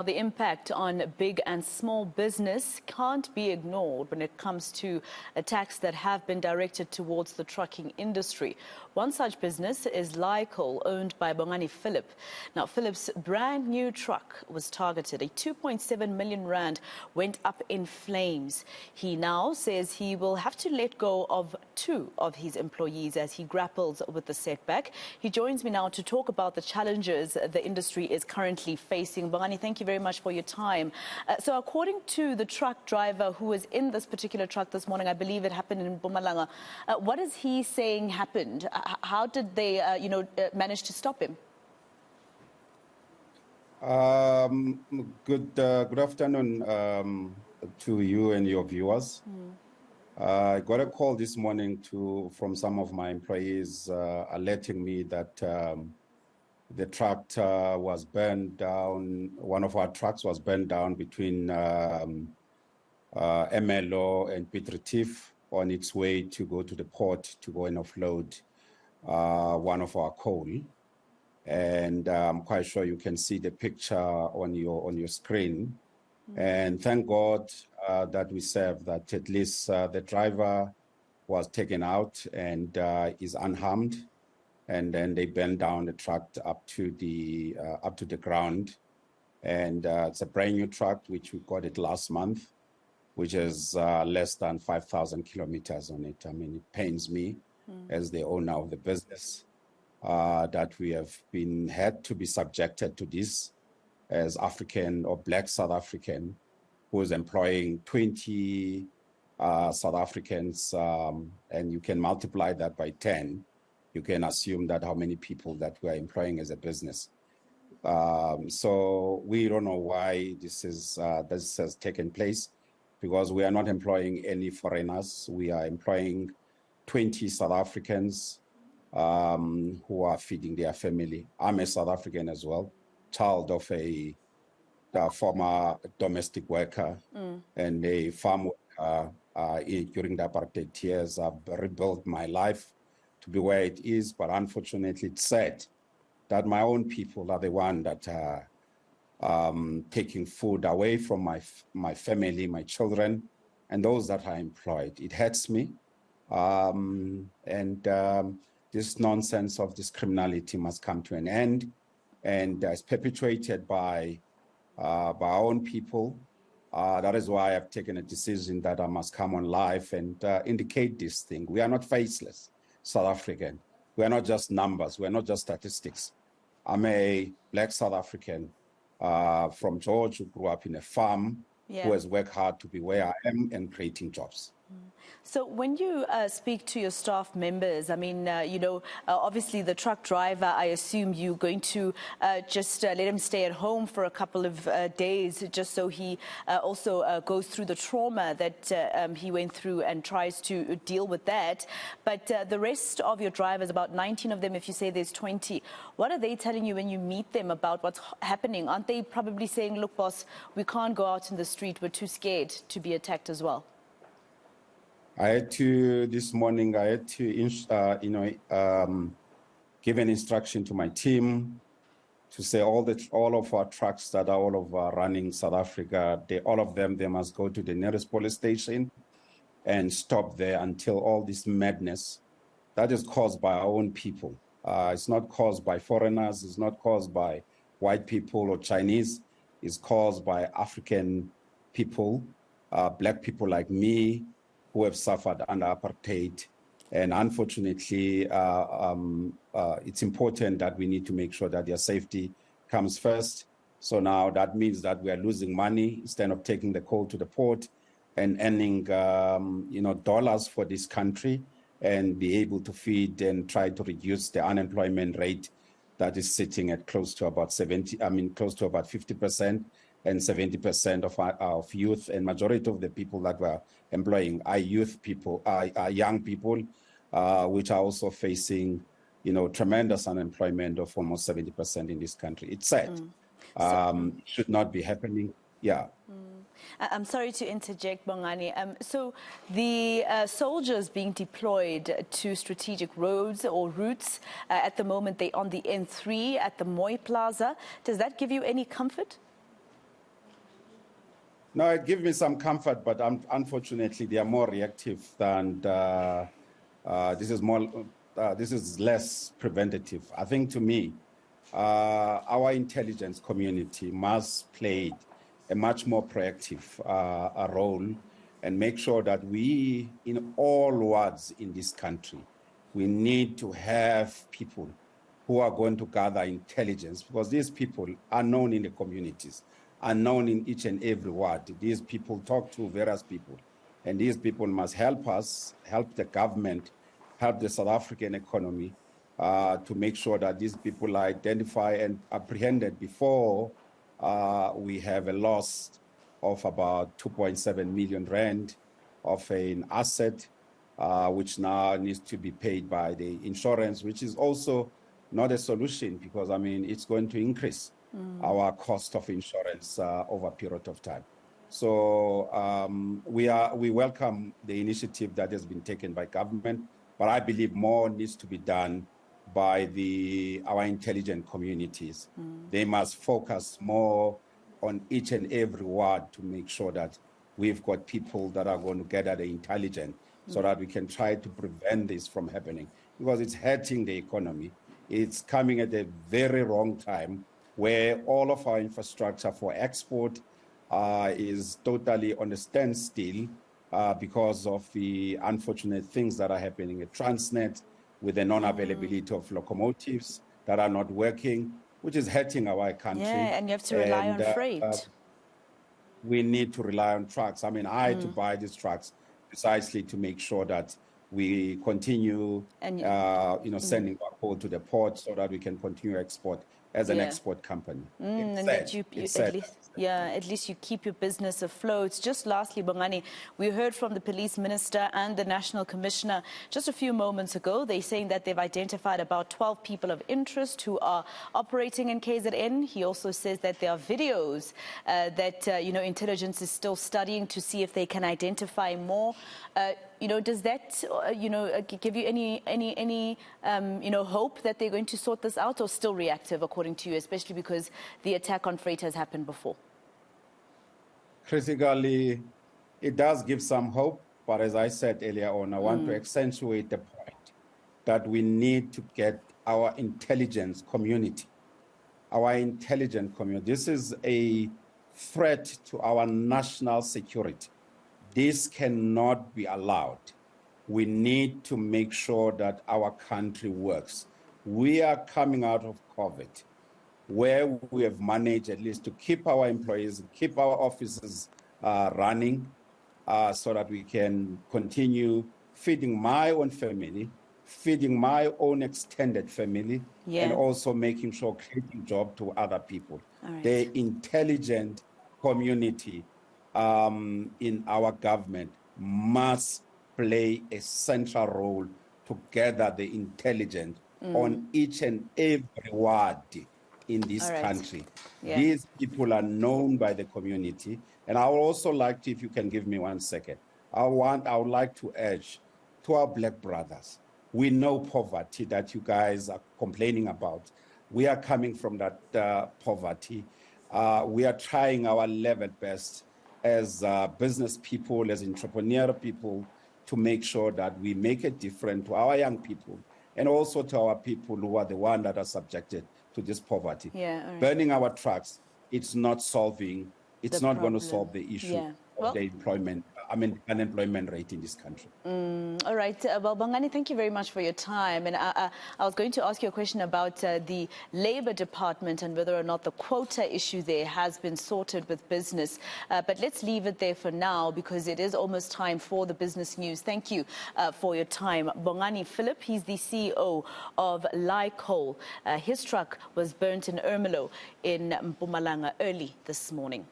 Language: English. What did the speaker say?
The impact on big and small business can't be ignored when it comes to attacks that have been directed towards the trucking industry. One such business is Lycol, owned by Bongani Phillip. Now, Phillip's brand new truck was targeted. A 2.7 million rand went up in flames. He now says he will have to let go of 2 of his employees as he grapples with the setback. He joins me now to talk about the challenges the industry is currently facing. Bongani, thank you very much for your time. So according to the truck driver who was in this particular truck this morning, I believe it happened in Mpumalanga, what is he saying happened? How did they, manage to stop him? Good afternoon to you and your viewers. I got a call this morning from some of my employees alerting me that the truck was burned down. One of our trucks was burned down between MLO and Piet Retief on its way to go to the port to go and offload one of our coal. And I'm quite sure you can see the picture on your screen. And thank God that we serve that at least the driver was taken out and is unharmed. And then they bent down the truck up to the ground. And it's a brand new truck, which we got it last month, which is less than 5,000 kilometers on it. I mean, it pains me as the owner of the business that we have had to be subjected to this as African or Black South African who is employing 20 South Africans, and you can multiply that by 10. You can assume that how many people that we are employing as a business. So we don't know why this has taken place, because we are not employing any foreigners. We are employing 20 South Africans who are feeding their family. I'm a South African as well, child of a former domestic worker and a farm worker during the apartheid years. I've rebuilt my life to be where it is, but unfortunately it's sad that my own people are the one that are taking food away from my family, my children, and those that are employed. It hurts me, this nonsense of this criminality must come to an end, and it's perpetuated by our own people. That is why I've taken a decision that I must come on live and indicate this thing. We are not faceless South African. We are not just numbers. We are not just statistics. I'm a Black South African from George who grew up in a farm, who has worked hard to be where I am and creating jobs. So when you speak to your staff members, I mean, obviously the truck driver, I assume you're going to just let him stay at home for a couple of days just so he also goes through the trauma that he went through and tries to deal with that. But the rest of your drivers, about 19 of them, if you say there's 20, what are they telling you when you meet them about what's happening? Aren't they probably saying, look, boss, we can't go out in the street, we're too scared to be attacked as well? This morning, I had to, give an instruction to my team to say all of our trucks that are running South Africa, all of them, they must go to the nearest police station and stop there until all this madness that is caused by our own people. It's not caused by foreigners. It's not caused by white people or Chinese. It's caused by African people, Black people like me, who have suffered under apartheid. And unfortunately, it's important that we need to make sure that their safety comes first. So now that means that we are losing money instead of taking the coal to the port and earning, dollars for this country and be able to feed and try to reduce the unemployment rate that is sitting at close to about 50%. And 70% of youth, and majority of the people that we're employing are youth people, are young people, which are also facing, tremendous unemployment of almost 70% in this country. It's sad. It should not be happening. Yeah. I'm sorry to interject, Bongani. So the soldiers being deployed to strategic roads or routes, at the moment they're on the N3 at the Moy Plaza. Does that give you any comfort? No, it gives me some comfort, but unfortunately, they are more reactive than this is more. This is less preventative. I think, to me, our intelligence community must play a much more proactive a role and make sure that we, in all wards in this country, we need to have people who are going to gather intelligence, because these people are known in the communities, are known in each and every ward. These people talk to various people, and these people must help us, help the government, help the South African economy to make sure that these people are identified and apprehended before we have a loss of about 2.7 million rand of an asset, which now needs to be paid by the insurance, which is also not a solution, because, I mean, it's going to increase our cost of insurance over a period of time. So we welcome the initiative that has been taken by government, but I believe more needs to be done by our intelligent communities. They must focus more on each and every ward to make sure that we've got people that are going to gather the intelligence so that we can try to prevent this from happening, because it's hurting the economy. It's coming at a very wrong time, where all of our infrastructure for export is totally on a standstill because of the unfortunate things that are happening at Transnet, with the non-availability of locomotives that are not working, which is hurting our country. Yeah, and you have to rely on freight. We need to rely on trucks. I mean, I had to buy these trucks precisely to make sure that we continue, sending our coal to the port so that we can continue export as an export company. And that at least you keep your business afloat. Just lastly, Bongani, we heard from the police minister and the national commissioner just a few moments ago. They're saying that they've identified about 12 people of interest who are operating in KZN. He also says that there are videos that intelligence is still studying to see if they can identify more. Does that, give you any hope that they're going to sort this out, or still reactive, according to you, especially because the attack on freight has happened before? Critically, it does give some hope, but as I said earlier on, I want to accentuate the point that we need to get our intelligence community. This is a threat to our national security. This cannot be allowed. We need to make sure that our country works. We are coming out of COVID, where we have managed at least to keep our employees, keep our offices running, so that we can continue feeding my own family, feeding my own extended family, and also making sure creating jobs to other people. Right. The intelligent community in our government must play a central role to gather the intelligence on each and every ward in this country. These people are known by the community. And I would also like to, if you can give me 1 second, I would like to urge to our black brothers, we know poverty that you guys are complaining about. We are coming from that poverty. We are trying our level best as business people, as entrepreneurial people, to make sure that we make a difference to our young people and also to our people who are the ones that are subjected to this poverty. Burning our trucks, it's not solving, it's not going to solve the issue of the unemployment rate in this country. All right. Well, Bongani, thank you very much for your time. And I was going to ask you a question about the Labour Department and whether or not the quota issue there has been sorted with business. But let's leave it there for now, because it is almost time for the business news. Thank you for your time. Bongani Phillip, he's the CEO of Coal. His truck was burnt in Ermelo in Mpumalanga early this morning.